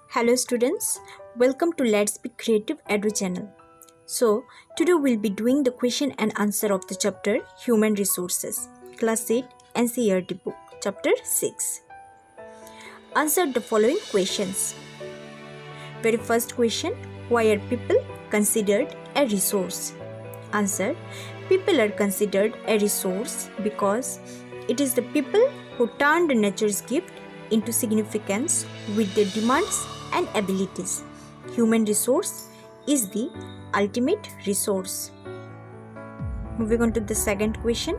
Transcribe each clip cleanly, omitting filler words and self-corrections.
Hello students, welcome to Let's Be Creative Edu channel. So, today we'll be doing the question and answer of the chapter Human Resources, Class 8 NCERT book, Chapter 6. Answer the following questions. Very first question, why are people considered a resource? Answer, people are considered a resource because it is the people who turned nature's gift into significance with their demands and abilities. Human resource is the ultimate resource. Moving on to the second question.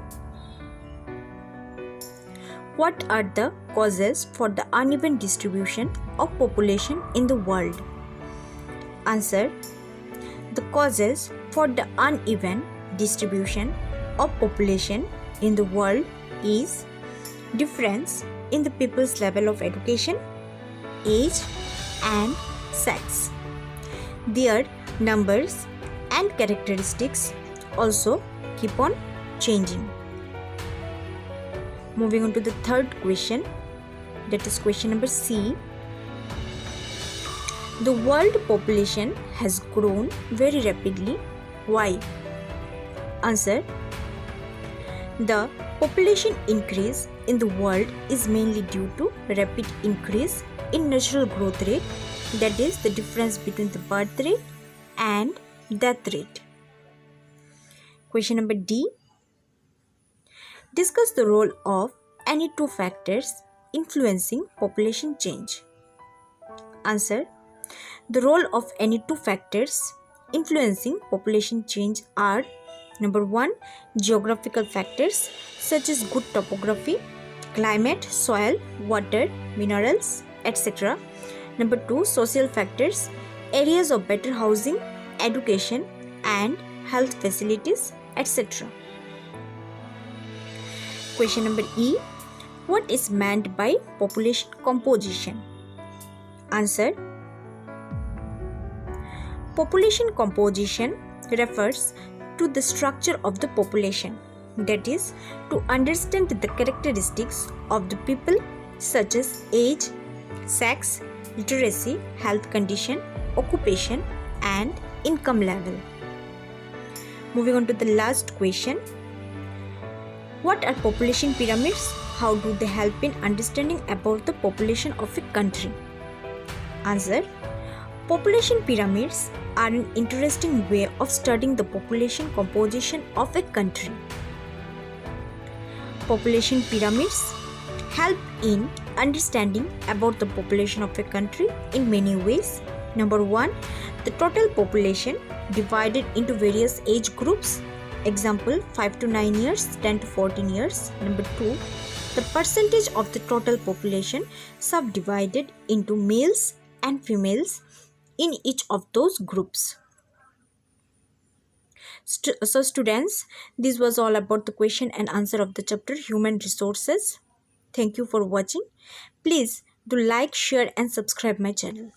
What are the causes for the uneven distribution of population in the world? Answer. The causes for the uneven distribution of population in the world is difference in the people's level of education, age, and sex. Their numbers and characteristics also keep on changing. Moving on to the third question, that is question number C. The world population has grown very rapidly. Why? Answer. The population increase in the world is mainly due to rapid increase in natural growth rate, that is the difference between the birth rate and death rate. Question number D. Discuss the role of any two factors influencing population change. Answer. The role of any two factors influencing population change are: number 1, geographical factors such as good topography, climate, soil, water, minerals, etc. Number 2, social factors, areas of better housing, education, and health facilities, etc. Question number E. What is meant by population composition? Answer. Population composition refers to the structure of the population, that is, to understand the characteristics of the people such as age, sex, literacy, health condition, occupation, and income level. Moving on to the last question. What are population pyramids? How do they help in understanding about the population of a country? Answer. Population pyramids are an interesting way of studying the population composition of a country. Population pyramids help in understanding about the population of a country in many ways. Number 1, the total population divided into various age groups. Example, 5 to 9 years, 10 to 14 years. Number 2, the percentage of the total population subdivided into males and females in each of those groups. So students, this was all about the question and answer of the chapter Human Resources. Thank you for watching. Please do like, share and subscribe my channel.